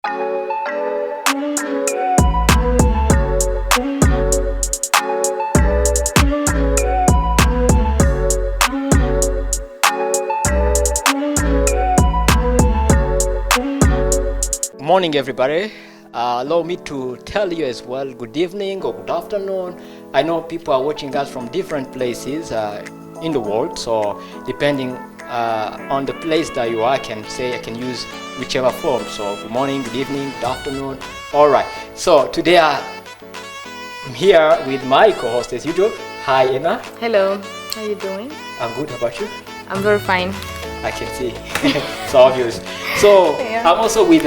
Morning, everybody. Allow me to tell you as well, good evening or good afternoon. I know people are watching us from different places in the world, so depending on the place that you are, I can use whichever form. So good morning, good evening, good afternoon. All right. So today I'm here with my co-host as usual. Hi, Anna. Hello. How are you doing? I'm good. How about you? I'm very fine. I can see. It's obvious. So Yeah. I'm also with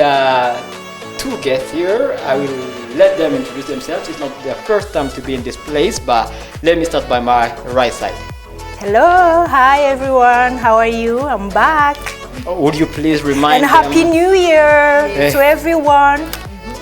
two guests here. I will let them introduce themselves. It's not their first time to be in this place, but let me start by my right side. Hello, hi everyone. How are you? I'm back. Would you please remind And Happy them? New Year to everyone.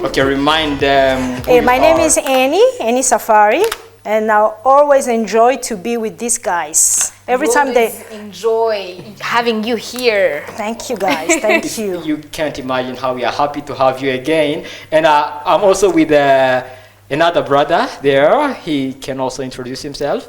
Okay, remind them. Who My you name are. is Anny Safari, and I always enjoy to be with these guys. Every time they enjoy having you here. thank you guys, thank you. You can't imagine how we are happy to have you again. And I'm also with another brother there. He can also introduce himself.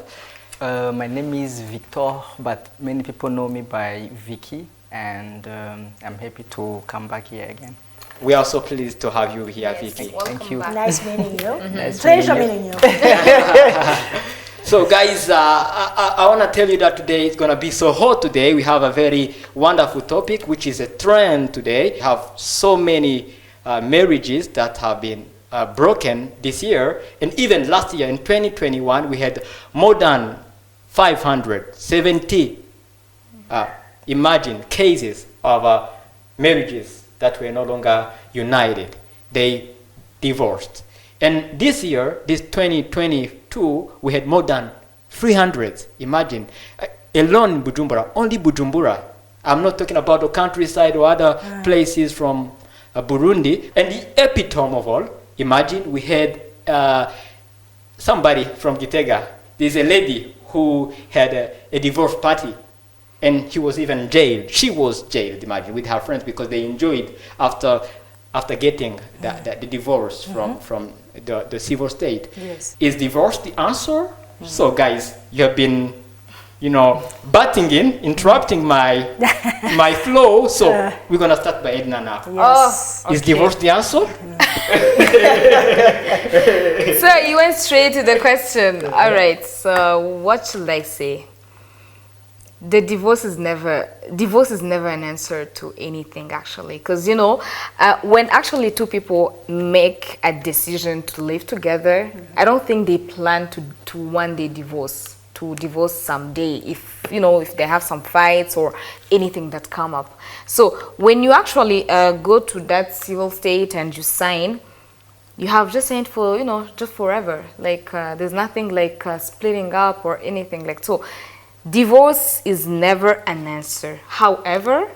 My name is Victor, but many people know me by Vicky, and I'm happy to come back here again. We are so pleased to have you here, Vicky. Thank you. Nice meeting you. Nice Pleasure meeting you. meeting you. So guys, I want to tell you that today it's going to be so hot today. We have a very wonderful topic, which is a trend today. We have so many marriages that have been broken this year. And even last year, in 2021, we had more than 570, imagine, cases of marriages that were no longer united. They divorced. And this year, this 2022, we had more than 300. Imagine, alone in Bujumbura, only Bujumbura. I'm not talking about the countryside or other places from Burundi. And the epitome of all, imagine we had somebody from Gitega. There's a lady who had a divorce party, and he was even jailed. She was jailed, imagine, with her friends because they enjoyed after getting the divorce from the civil state. Yes. Is divorce the answer? So guys, you have been, butting in, interrupting my my flow. So we're gonna start by Edna now. Yes. Is divorce the answer? So you went straight to the question. All right. So what should I say? The divorce is never an answer to anything, actually, because when actually two people make a decision to live together, I don't think they plan to one day divorce someday if they have some fights or anything that come up. So when you actually go to that civil state and you sign, you have just signed for just forever. Like there's nothing like splitting up or anything like so. Divorce is never an answer. However,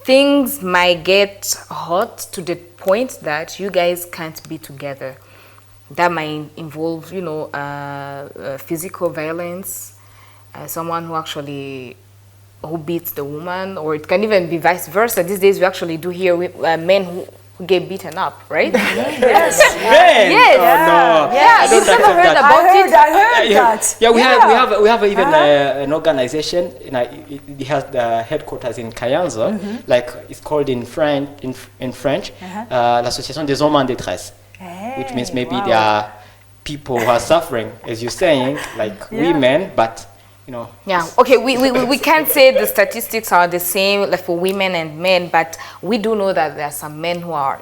things might get hot to the point that you guys can't be together. That might involve, physical violence, someone who beats the woman, or it can even be vice versa. These days we actually do hear men who get beaten up, right? Yes. Man! Yes. Oh, no. Yeah, I don't you've never accept heard that. about it? I heard that. Yeah, we have even an organization. It has the headquarters in Kayanza, like it's called in French, l'Association des hommes en détresse, which means maybe there are people who are suffering, as you're saying, like women, but Yeah. Okay. We can't say the statistics are the same like for women and men, but we do know that there are some men who are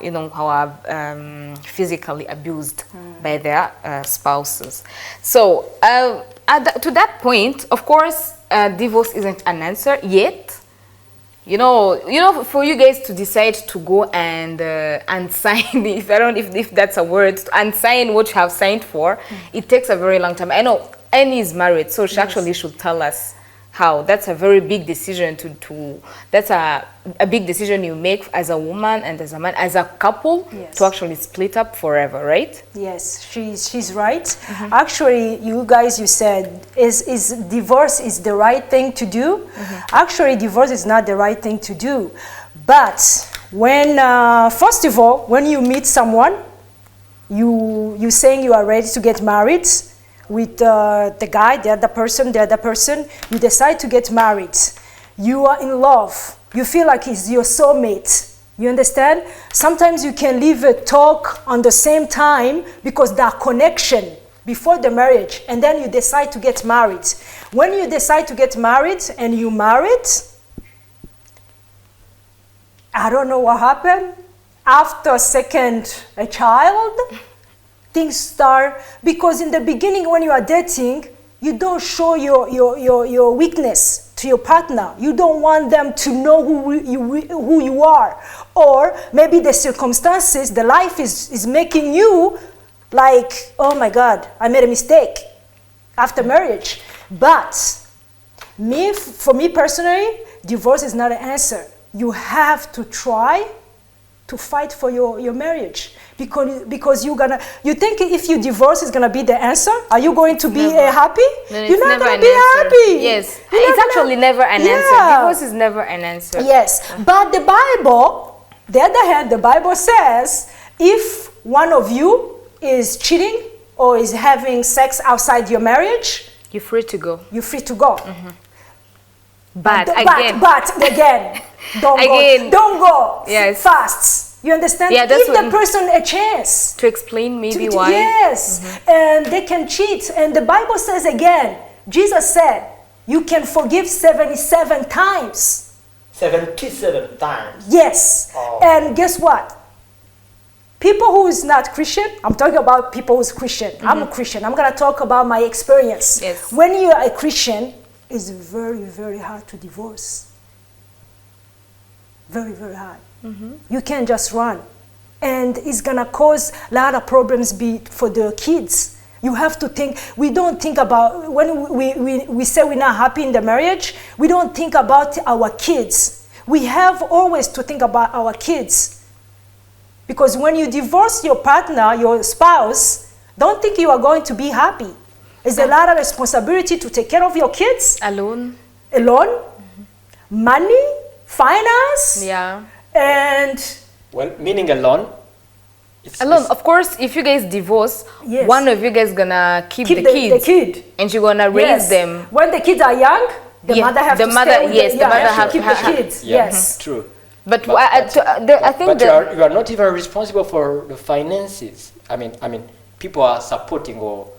physically abused by their spouses. So to that point, of course, divorce isn't an answer yet. For you guys to decide to go and unsign, if that's a word, to unsign what you have signed for, it takes a very long time. I know Annie is married, so she actually should tell us how. That's a very big decision that's a big decision you make as a woman and as a man, as a couple, to actually split up forever, right? Yes, she's right. Actually, you said is divorce is the right thing to do. Actually, divorce is not the right thing to do. But When, first of all, when you meet someone, you saying you are ready to get married with the guy, the other person, you decide to get married. You are in love. You feel like he's your soulmate. You understand? Sometimes you can leave a talk on the same time because that connection before the marriage, and then you decide to get married. When you decide to get married and you married, I don't know what happened. After a child, things start, because in the beginning when you are dating, you don't show your weakness to your partner. You don't want them to know who you are. Or maybe the circumstances, the life is making you like, oh my God, I made a mistake after marriage. But for me personally, divorce is not an answer. You have to try to fight for your marriage, because you think if you divorce is gonna be the answer. Are you going to be happy? No, you're not gonna be answer. happy. Yes, it's actually never an answer. Divorce is never an answer. Yes, but the Bible, the other hand, the Bible says if one of you is cheating or is having sex outside your marriage, you're free to go. You're free to go. But again, don't go yes. fast. You understand? Yeah, that's give the person a chance to explain maybe why. Yes, and they can cheat. And the Bible says again, Jesus said, you can forgive 77 times. 77 times. Yes. Oh. And guess what? People who is not Christian, I'm talking about people who's Christian. I'm a Christian. I'm going to talk about my experience. Yes. When you are a Christian, it's very, very hard to divorce. Very, very hard. You can't just run. And it's going to cause a lot of problems for the kids. You have to think, we don't think about, when we say we're not happy in the marriage, we don't think about our kids. We have always to think about our kids. Because when you divorce your partner, your spouse, don't think you are going to be happy. It's a lot of responsibility to take care of your kids. Alone. Money, finance. Yeah. And... Well, meaning alone. Alone, of course, if you guys divorce, one of you guys gonna keep the kids. The kid. And you're gonna raise them. When the kids are young, the mother has to stay with the mother has to keep the kids. Yes. True. But I think you are not even responsible for the finances. I mean, people are supporting or.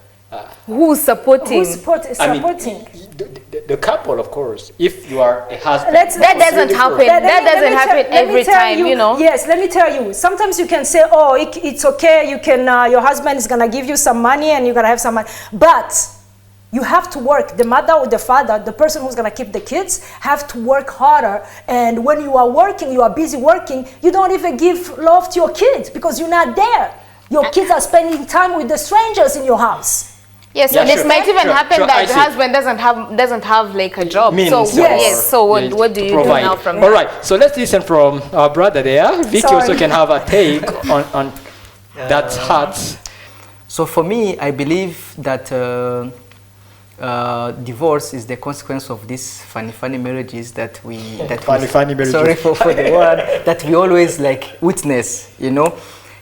Who's supporting? Who's supporting? The couple, of course. If you are a husband, that doesn't happen. That doesn't happen every time, you know. Yes, let me tell you. Sometimes you can say, "Oh, it's okay. You can. Your husband is gonna give you some money, and you're gonna have some money." But you have to work. The mother or the father, the person who's gonna keep the kids, have to work harder. And when you are working, you are busy working. You don't even give love to your kids because you're not there. Your kids are spending time with the strangers in your house. Yes, yeah, and it might even happen that the husband doesn't have like a job. So what do you do now from there? All right, so let's listen from our brother there. Vicky also can have a take on that heart. So for me, I believe that divorce is the consequence of these funny marriages that we funny marriages. Sorry for the word that we always like witness, you know.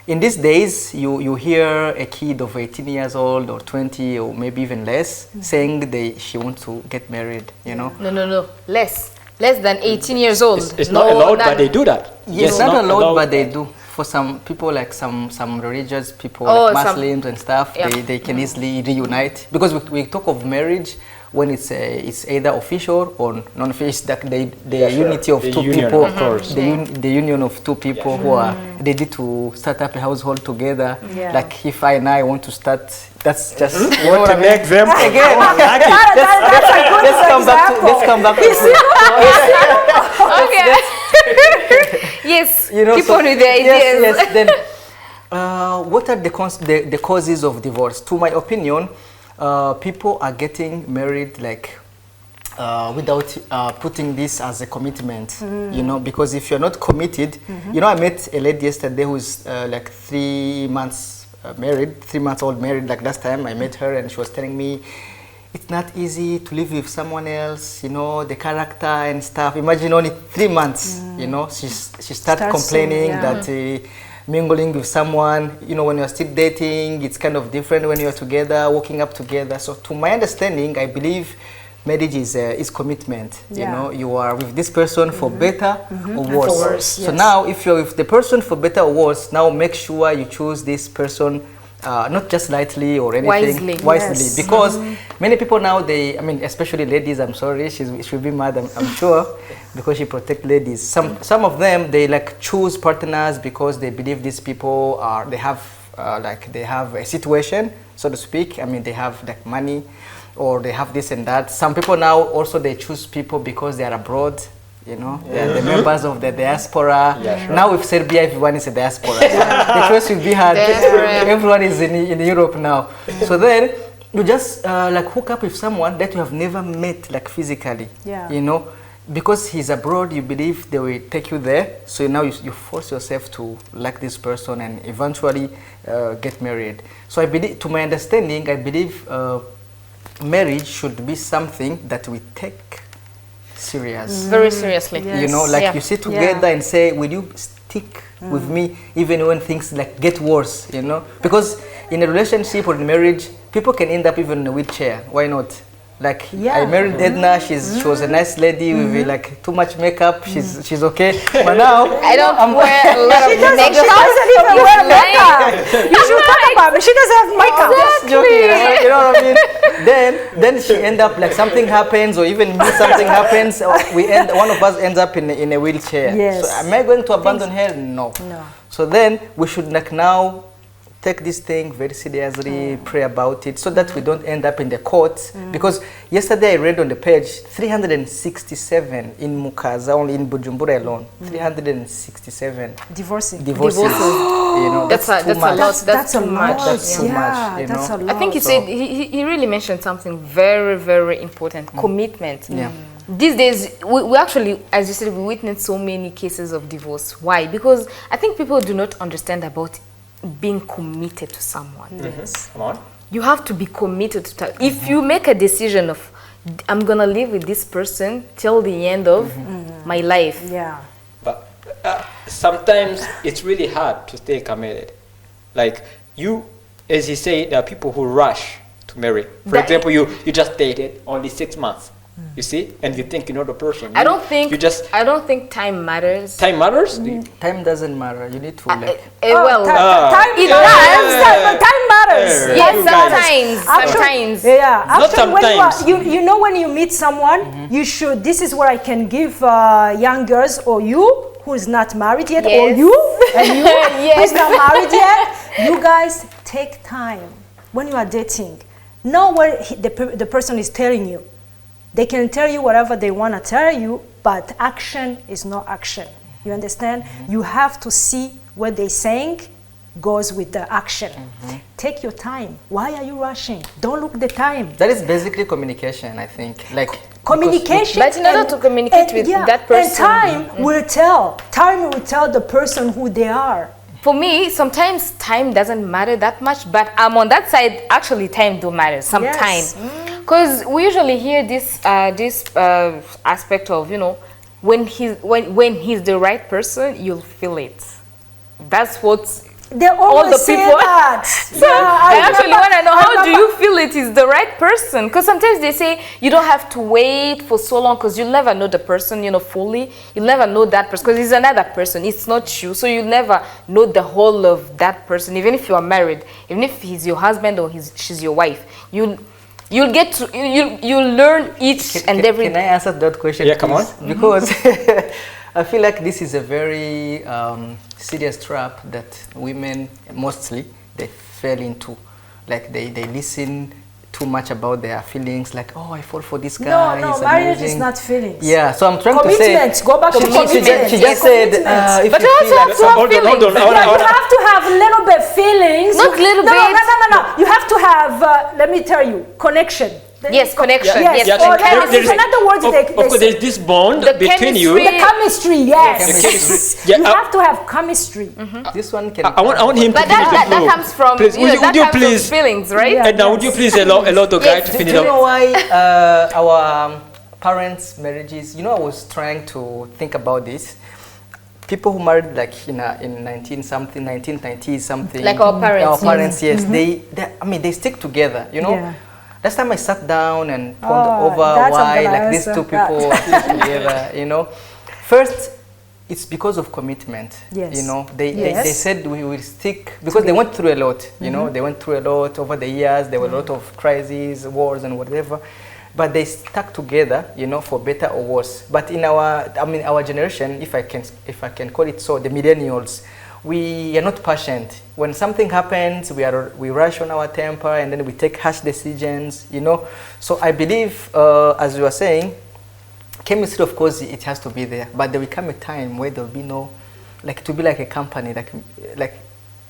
In these days, you hear a kid of 18 years old or 20 or maybe even less saying she wants to get married, you know. No. Less than 18 years old. It's not allowed, but they do that. Yes, it's not allowed, but they do. For some people, like some religious people, like Muslims and stuff, they can easily reunite. Because we talk of marriage when it's either official or non-official, that the unity of two people, of course. The union of two people who are ready to start up a household together. Yeah. Like if I want to start, that's just you want to make them again. Let's come back. Okay. Yes. You know, keep on with the ideas. Yes. Then, what are the causes of divorce? To my opinion, people are getting married like without putting this as a commitment, you know, because if you're not committed, you know, I met a lady yesterday who's like 3 months married, 3 months old married. Like last time I met her and she was telling me, it's not easy to live with someone else, you know, the character and stuff. Imagine only 3 months, you know, she starts complaining that mingling with someone, you know, when you're still dating, it's kind of different when you're together, waking up together. So to my understanding, I believe marriage is commitment. You know, you are with this person for better or worse. So now if you're with the person for better or worse, now make sure you choose this person not just lightly or anything, wisely. Because many people now, I mean, especially ladies, I'm sorry, she will be mad, I'm sure, because she protects ladies. Some of them, they like choose partners because they believe these people they have a situation, so to speak. I mean, they have like money, or they have this and that. Some people now also, they choose people because they are abroad. You know, they are the members of the diaspora. Now with Serbia, everyone is a diaspora. The choice will be hard. Everyone is in Europe now. So then you just like hook up with someone that you have never met like physically. You know, because he's abroad, you believe they will take you there. So now you force yourself to like this person and eventually get married. So I believe, to my understanding, I believe marriage should be something that we take serious. Very seriously. You know, like you sit together and say, will you stick with me even when things like get worse, you know? Because in a relationship or in marriage, people can end up even in a wheelchair. Why not? Like I married Edna, she was a nice lady with like too much makeup. She's okay. But now I don't wear a lot of makeup. She doesn't even wear makeup. You should talk about it. She doesn't have makeup. Just joking, you know what I mean? Then she end up like something happens, or even me something happens. One of us ends up in a wheelchair. So am I going to abandon her? No. So then we should like now take this thing very seriously, pray about it, so that we don't end up in the courts. Because yesterday I read on the page 367 in Mukaza, only in Bujumbura alone, 367 divorces. You know, that's too much. That's too much. That's too much. You know? That's a lot. I think he said he really mentioned something very, very important: commitment. These days, we actually, as you said, we witness so many cases of divorce. Why? Because I think people do not understand about being committed to someone. Come on. You have to be committed to if you make a decision of I'm gonna live with this person till the end of my life. But sometimes it's really hard to stay committed. Like you, as he said, there are people who rush to marry. For example, you just dated only 6 months. You see, and you think you know the person. I don't think time matters. Time matters? Time doesn't matter. You need to like. Time matters. Yes, sometimes. Not sometimes. You know, when you meet someone, you should. This is what I can give young girls, or you who is not married yet, or you and you who is not married yet. You guys take time when you are dating. Know what the person is telling you. They can tell you whatever they want to tell you, but action is not action. You understand? You have to see what they're saying goes with the action. Take your time. Why are you rushing? Don't look the time. That is basically communication, I think. Like communication. But in order to communicate with that person, and time will tell. Time will tell the person who they are. For me, sometimes time doesn't matter that much, but I'm on that side. Actually, time do matter sometimes, because we usually hear this aspect of, you know, when he's the right person, you'll feel it. That's what they always all the people say that. So I actually want to know, how do you feel it is the right person? Because sometimes they say you don't have to wait for so long, because you'll never know the person, you know, fully. You'll never know that person because he's another person. It's not you. So you'll never know the whole of that person, even if you are married, even if he's your husband or she's your wife. You'll learn each and every. Can I answer that question? Yeah, come on. Because I feel like this is a very serious trap that women mostly they fell into. Like they listen too much about their feelings, like, oh, I fall for this guy. No, marriage is not feelings. Yeah, so I'm trying to say. Commitment. Go back to commitment. She just said, if but you you also feel have like to have feelings. You have to have a little bit feelings. Not little bit. No. You have to have, let me tell you, connection. Yes, connection. Yes. Yes, Or the chemistry. there's another word of they course, say. there's this bond The between you. chemistry. The chemistry, yes. The chemistry. Yeah, You have to have chemistry. This one can. I want him to But finish the that flow. comes from, Please, you know, would that you comes please, from feelings, right? Yeah. Edna, would you please allow the guy to Yes. finish Do you know up? why our parents' marriages? You know, I was trying to think about this. People who married like in 1990 something. Like our parents. Our parents, yes. They I mean, they stick together. You know. Yeah. Last time I sat down and pondered over that's I'm why gonna like these answer two people are still together. You know, first. It's because of commitment. Yes. You know, they Yes. said we will stick because they went through a lot. You know, they went through a lot over the years. There were a lot of crises, wars, and whatever. But they stuck together, you know, for better or worse. But in our generation, if I can call it so, the millennials, we are not patient. When something happens, we rush on our temper and then we take harsh decisions. You know, so I believe, as you were saying, chemistry, of course, it has to be there, but there will come a time where there will be no, like, to be like a company, like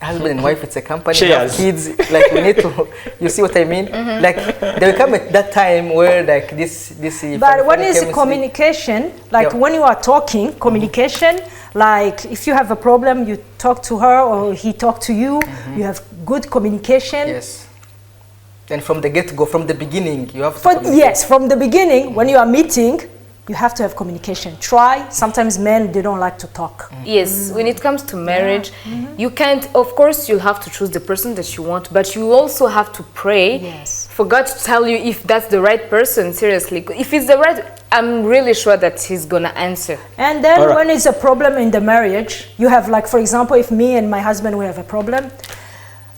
husband and wife, it's a company, have kids, like we need to, you see what I mean? Like, there will come that time where, like, this But when is chemistry- communication, like Yeah. when you are talking, communication, like if you have a problem, you talk to her or he talk to you, you have good communication. Yes. And from the get-go, from the beginning, you have to But communicate. yes, from the beginning, when you are meeting, you have to have communication. Try. Sometimes men, they don't like to talk. Yes, when it comes to marriage, you can't, of course, you'll have to choose the person that you want, but you also have to pray Yes. for God to tell you if that's the right person, seriously. If it's the right, I'm really sure that He's gonna answer. And then All right. when it's a problem in the marriage, you have like, for example, if me and my husband, we have a problem,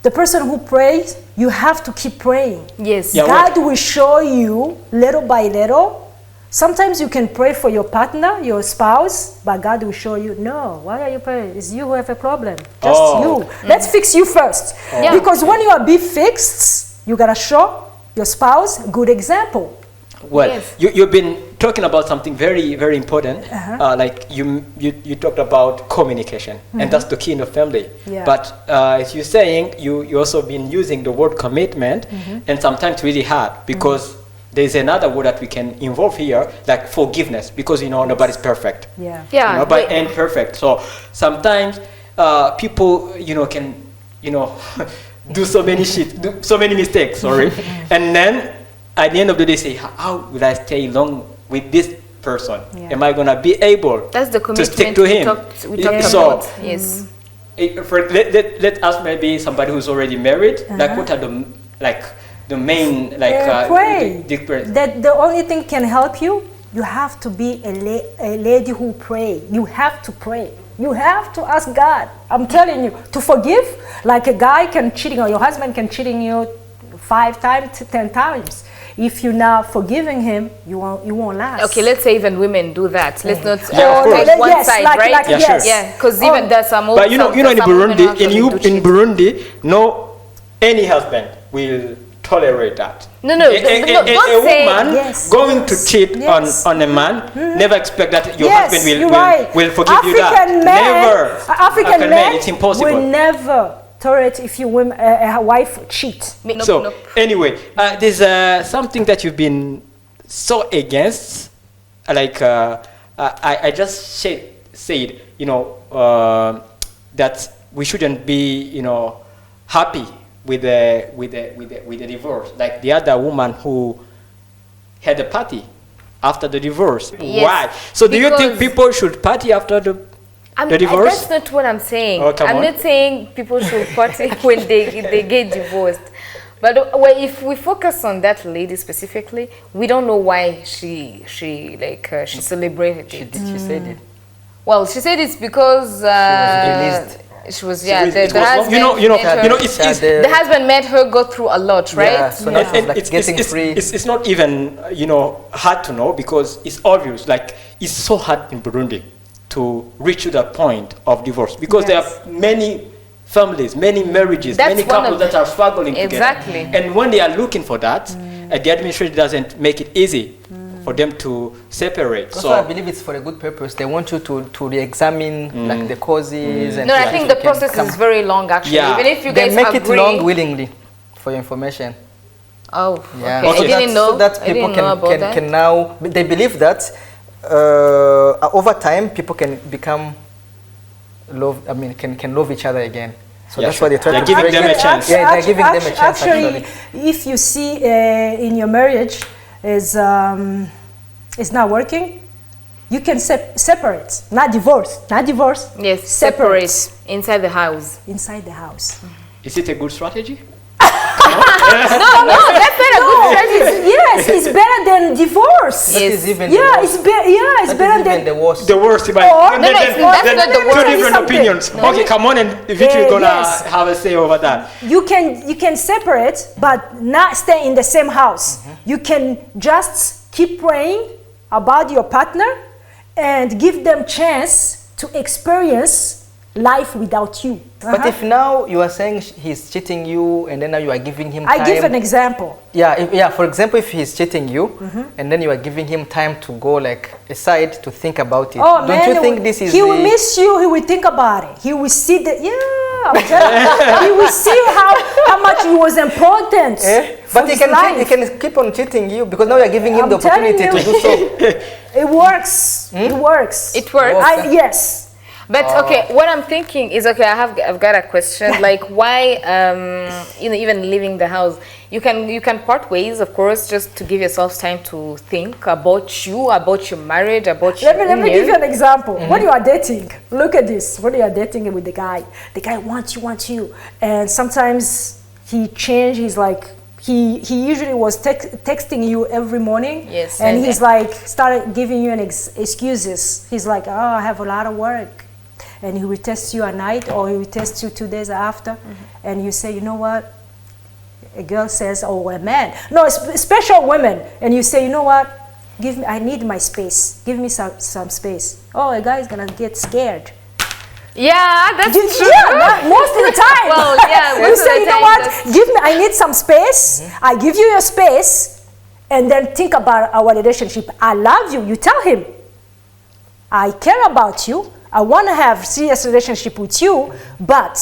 the person who prays, you have to keep praying. Yes. Yeah, God will show you little by little. Sometimes you can pray for your partner, your spouse, but God will show you, no, why are you praying? It's you who have a problem. Just you. Let's fix you first. Yeah. Because when you are be fixed, you gotta show your spouse good example. Well, Yes. you've been talking about something very, very important. Like you talked about communication, and that's the key in the family. Yeah. But as you're saying, you also been using the word commitment, and sometimes really hard because there's another word that we can involve here, like forgiveness, because nobody's perfect. Yeah. Yeah. Nobody but- ain't perfect. So sometimes people can do so many do so many mistakes. Sorry, and then at the end of the day say, how will I stay long with this person? Yeah. Am I gonna be able That's the to commitment stick to him? we talked So about. Yes. let us maybe somebody who's already married. Like what are the main Pray. difference? That the only thing can help you, you have to be a lady who pray. You have to pray. You have to ask God. I'm telling you, to forgive, like a guy can cheating or your husband can cheating you 5 times, 10 times. If you're not forgiving him, you won't last. Okay, let's say even women do that. Let's not Yeah, of course. take one Yes, side, like- right? like Yeah, yes. sure. Yeah, because Oh. even there's some. But in some women Burundi, actually do in cheat. Burundi, no, any husband will tolerate that. No, don't a say- woman Yes, going to yes, cheat yes. on a man, never expect that your Yes, husband you're right. will forgive you that. African men, Never. African men it's impossible. will never tolerate if a wife cheat. Nope, So nope. anyway, there's something that you've been so against, like I just said, that we shouldn't be, happy with the divorce. Like the other woman who had a party after the divorce. Yes, Why? So do you think because- people should party after the divorce? That's not what I'm saying. Oh, come I'm on. not saying people should party when they get divorced. But if we focus on that lady specifically, we don't know why she celebrated it. She said it. Well, she said it's because released. she was It was- the husband it's the husband made her go through a lot, right? Yeah, so now she's like getting free. It's not even hard to know because it's obvious. Like it's so hard in Burundi to reach to that point of divorce because there are many families, many marriages, That's many one of couples that are struggling Exactly. together. And when they are looking for that, the administration doesn't make it easy for them to separate. Also, I believe it's for a good purpose. They want you to re-examine like the causes and No, to I think actually the can process come- is very long actually. Yeah. Even if you They guys make agree. it long willingly for your information. Oh, Yeah. okay. I didn't know. So that I people didn't know about that. can now, they believe that over time people can become can love each other again. So Yeah, that's sure. why they try They're to giving bring them a it. chance. Yeah, they're giving them a chance. Actually, if you see in your marriage is not working, you can separate, not divorce, Yes, separate inside the house. inside the house. Is it a good strategy? That's not a good strategy. Yes, it's better than divorce. That Yes. is even Yeah, the it's worst. it's That better is even than the worst. The worst, but Or- then, No, no, then, that's then not the two worst. different Something. opinions. Okay, come on, and Victor gonna yes. have a say over that. you can separate but not stay in the same house. You can just keep praying about your partner and give them chance to experience life without you. But if now you are saying he's cheating you, and then now you are giving him time. I give an example. Yeah, for example, if he's cheating you, and then you are giving him time to go like aside to think about it. Oh Don't man, you think this is he will miss you. He will think about it. He will see the I'm telling you, he will see how much it was important. for But he his can life. he can keep on cheating you because now you are giving him I'm the opportunity telling to you. do so. It works. It works. It works. Yes. But okay, what I'm thinking is okay. I've got a question. Like why, even leaving the house, you can part ways, of course, just to give yourselves time to think about your marriage, about your Let me give you union. an example. When you are dating, look at this. When you are dating with the guy wants you, and sometimes he changed. He's like. He usually was texting you every morning. Yes, and and he's like started giving you excuses. He's like, oh, I have a lot of work, and he will text you at night, or he will text you 2 days after, and you say, you know what? A girl says, oh, a man, no, special women, and you say, you know what? Give me, I need my space. Give me some space. Oh, a guy is gonna get scared. Yeah, that's true. Yeah, most of the time. Well, yeah, you most of say, the you know time what? that's- Give me. I need some space. I give you your space, and then think about our relationship. I love you. You tell him. I care about you. I want to have serious relationship with you, but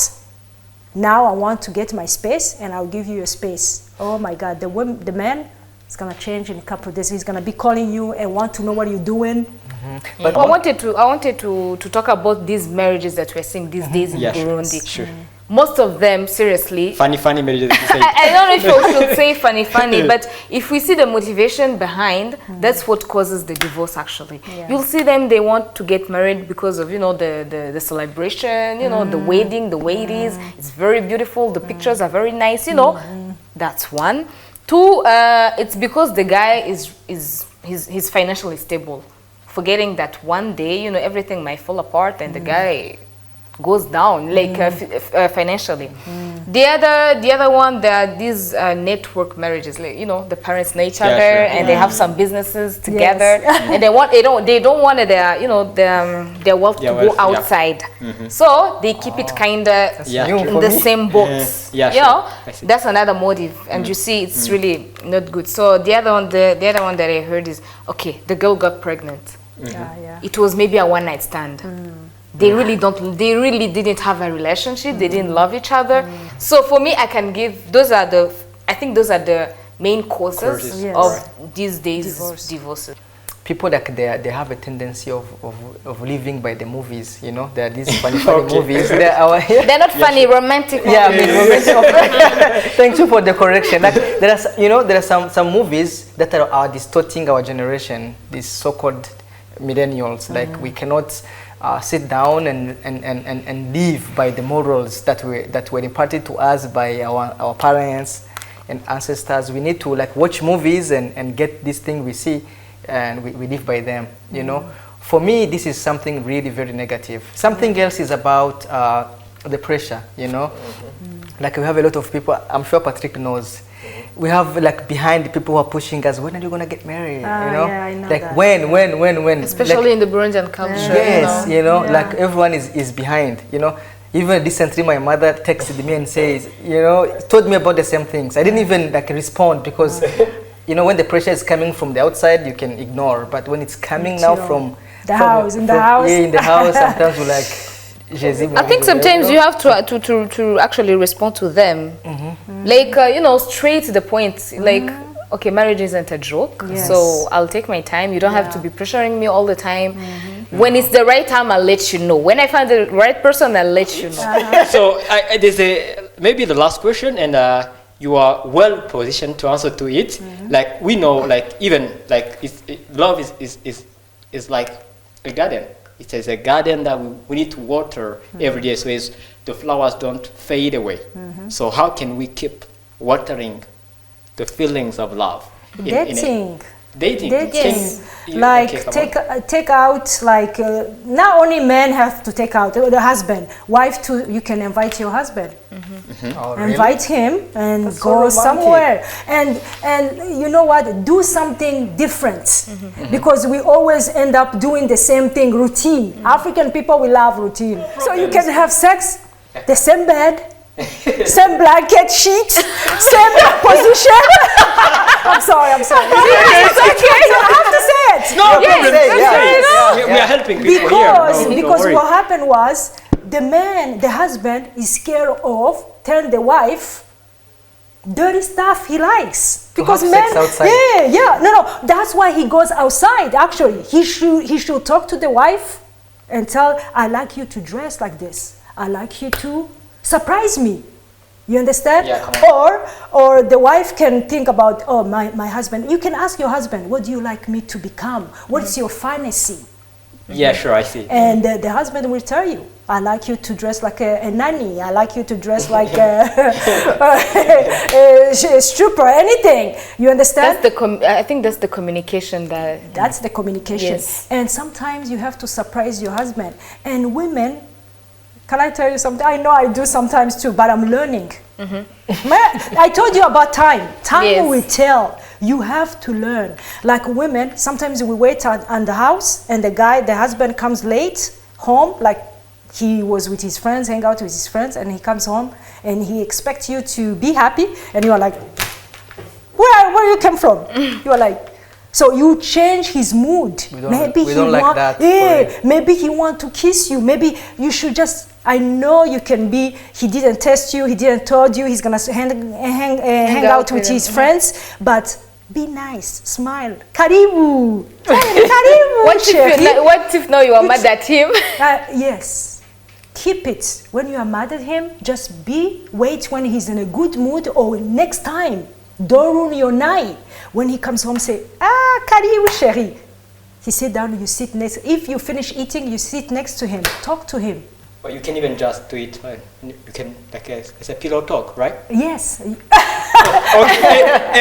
now I want to get my space, and I'll give you your space. Oh my God, the man is gonna change in a couple of days. He's gonna be calling you and want to know what you're doing. But I wanted to talk about these marriages that we're seeing these days in Yeah, sure. Burundi. Sure. Most of them, seriously. Funny marriages. you say. I don't know if I should say funny, but if we see the motivation behind, that's what causes the divorce actually. Yeah. You'll see them, they want to get married because of, the celebration, the wedding, the way it is. It's very beautiful, the pictures are very nice, That's one. Two, it's because the guy he's financially stable. Forgetting that one day, everything might fall apart and the guy goes down, like financially. The other one, there are these network marriages, like, the parents know each other sure. and they have some businesses together, and they don't want their wealth to Yeah, go wealth, yeah. outside, so they keep it kinda Yeah. new in for the me. same box. Yeah, you sure. know, I see. that's another motive, and you see, it's really not good. So the other one that I heard is, okay, the girl got pregnant. Yeah. It was maybe a one-night stand. They really didn't have a relationship. They didn't love each other. So for me, I think those are the main causes Yes. of these days divorces. People they have a tendency of living by the movies, There are these funny movies. They're not funny, romantic. Yeah, I movies. mean, romantic. Thank you for the correction. Like, there are some movies that are distorting our generation. These so-called millennials. Like, we cannot sit down and live by the morals that were imparted to us by our parents and ancestors. We need to watch movies and get this thing we see, and we live by them. For me, this is something really very negative. Something else is about the pressure. Like, we have a lot of people. I'm sure Patrick knows. We have behind people who are pushing us. When are you gonna get married? Yeah, I know that. When? Especially in the Burundian culture. Yes, Yeah. everyone is behind. Even recently, my mother texted me and says, told me about the same things. I didn't even respond because, when the pressure is coming from the outside, you can ignore. But when it's coming now from the house, in the house. Yeah, in the house, sometimes we're like, I think sometimes you have to actually respond to them. Like, straight to the point. Like, okay, marriage isn't a joke. Yes. So I'll take my time. You don't have to be pressuring me all the time. When it's the right time, I'll let you know. When I find the right person, I'll let you know. So there's maybe the last question, and you are well positioned to answer to it. Like we know, like even like love is like a garden. It is a garden that we need to water every day, so the flowers don't fade away. So how can we keep watering the feelings of love? Dating. Dating. Yes. Like take out, like not only men have to take out the husband, wife too. You can invite your husband, Oh, really? invite him, and That's so go romantic. somewhere. And you know what? Do something different, because we always end up doing the same thing, routine. African people, we love routine. So you can have sex, the same bed, same blanket sheet, same position. I'm sorry. It's okay. I have to say it. No problem. Yeah. We are helping people here. Don't Because worry. what happened was the husband is scared of telling the wife dirty stuff he likes. Because have men, sex outside. no, that's why he goes outside. Actually, he should talk to the wife and tell, I like you to dress like this. I like you to surprise me. You understand? Yeah, come Or the wife can think about, oh, my husband. You can ask your husband, what do you like me to become? What's your fantasy? Yeah, sure, I see. And the husband will tell you, I like you to dress like a nanny. I like you to dress like a stripper, anything. You understand? I think that's the communication that... That's the communication. Yes. And sometimes you have to surprise your husband. And women, can I tell you something? I know I do sometimes too, but I'm learning. I told you about time. Time Yes. will tell. You have to learn. Like women, sometimes we wait on the house and the husband comes late home, like he was with his friends, hang out with his friends, and he comes home and he expects you to be happy, and you are like, where you come from? You are like, so you change his mood. We don't like that. Yeah, maybe he want to kiss you. Maybe you should just. I know you can be. He didn't test you. He didn't told you. He's gonna hang out with his friends. But be nice. Smile. Karibu. Karibu. What if now you are mad at him? Yes. Keep it. When you are mad at him, just wait when he's in a good mood, or next time. Don't ruin your night. When he comes home, say, karibu chérie. He sit down, you sit next. If you finish eating, you sit next to him. Talk to him. Or you can even just do it. You can like it's a pillow talk, right? Yes. Okay.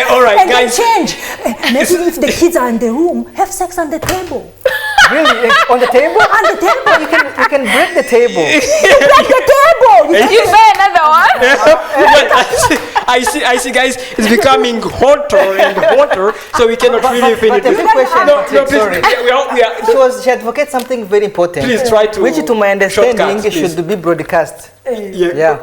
All right, And guys. then change. Maybe if the kids are in the room, have sex on the table. Really? On the table? On the table. You can break the table. Break the table. You buy another one? I see, guys. It's becoming hotter and hotter, so we cannot really finish But a this. quick question, Patrick, please. sorry. We are, She advocates something very important. Please try to which to my understanding shortcuts, please. should be broadcast. yeah.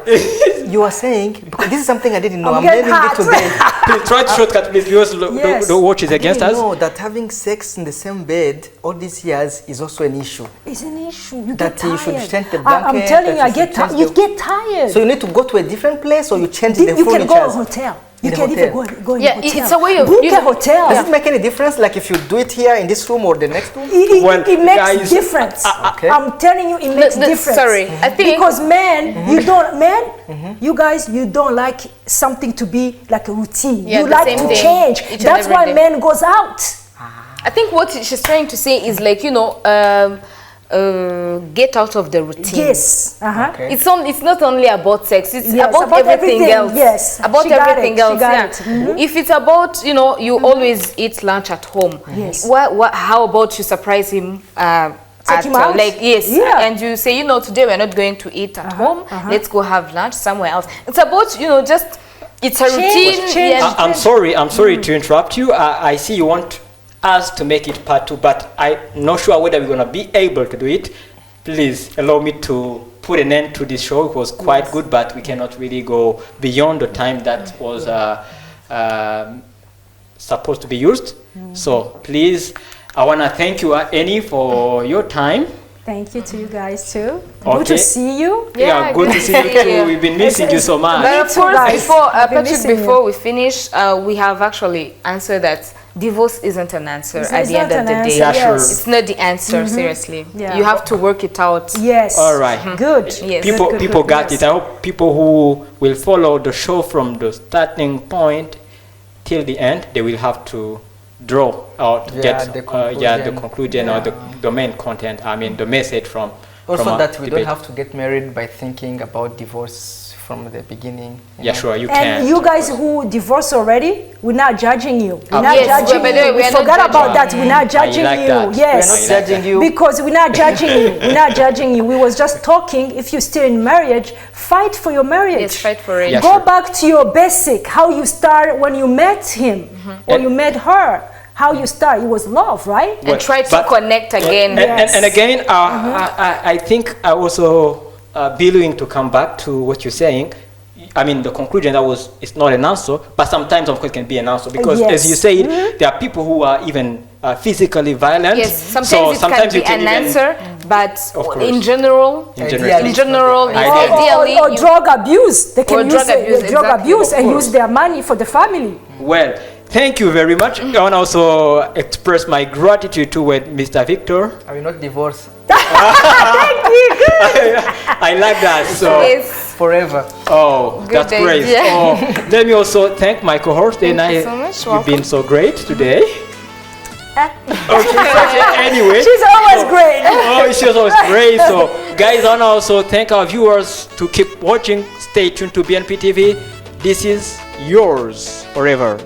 You are saying, because this is something I didn't know. I'm I'm getting learning it hot. today. Please try to shortcut, please, because Yes. the watch is against I us. didn't know that having sex in the same bed all these years is also an issue. It's an issue. You That get you tired. should change the I'm blanket, telling you, that you should change you the- get tired. So you need to go to a different place, or you change the You can go to a furniture. hotel. You In a can even hotel. go in Yeah, a hotel. it's a way of- book you a know- hotel. Does it make any difference, like if you do it here in this room or the next room? Well, It makes guys, difference. Okay. I'm telling you, it makes difference. Sorry, I think Because men, you guys, you don't like something to be like a routine. Yeah, you the like same to thing, change. each and That's every why day. men goes out. I think what she's trying to say is like, get out of the routine. Yes. Okay. It's not only about sex, it's Yes, about, about everything, everything, else. yes. About She got everything it, she else. got Yeah. it. Mhm. If it's about, you always eat lunch at home. Yes. How about you surprise him Take him out? like, yes, Yeah. and you say, today we're not going to eat at home. Let's go have lunch somewhere else. It's about, just it's a routine. change. Yeah. I'm sorry to interrupt you. I see you want us to make it part 2, but I'm not sure whether we're going to be able to do it. Please allow me to put an end to this show. It was quite good, but we cannot really go beyond the time that was supposed to be used. So please, I want to thank you, Anny, for your time. Thank you to you guys too. Okay. Good to see you. Yeah, good to see you too. We've been missing you so much. But of too, course, guys. before I've been Patrick, missing before you. we finish, we have actually answered that divorce isn't an answer It's at the end not of the an day. answer, Yeah, sure. yes. It's not the answer, seriously. Yeah. You have to work it out. Yes. All right. Good. Yes. People, Good, people good, got yes. it. I hope people who will follow the show from the starting point till the end, they will have to draw out, get the the conclusion. conclusion or the main content. I mean, the message from. Also from that we debate. don't have to get married by thinking about divorce from the beginning. Yeah, sure, you And can. you guys who divorced already, we're not judging you. We're not Yes, judging but you. we We are not forgot about judging. that. We're not judging like you. that. We're Yes. not judging you. Because we're not judging you. We're not judging you. We was just talking. If you're still in marriage, fight for your marriage. Yes, fight for it. Yeah, Go sure. back to your basic. How you start when you met him or And- you met her. How you start. It was love, right? And try to But- connect again. Yes. And again, I think I also be willing to come back to what you're saying. I mean, the conclusion that was it's not an answer, but sometimes of course it can be an answer because, Yes. as you said, there are people who are even physically violent. Yes, sometimes so it sometimes can you be can an even, answer, but Of course. in general, In Ideally, in general, it's not Or, the- ideally, or you- drug abuse. They can Or use drug abuse, drug exactly, abuse of and course. use their money for the family. Well, thank you very much. I want to also express my gratitude toward Mr. Victor. I will not divorce I like that. So. yes. forever. Oh, Good that's great. idea. Oh, let me also thank my co-host. Thank and you I, so much. You've been Welcome. so great today. Anyway. She's always great. Oh, she was always great. So, guys, I want to also thank our viewers to keep watching. Stay tuned to BNP TV. This is yours forever.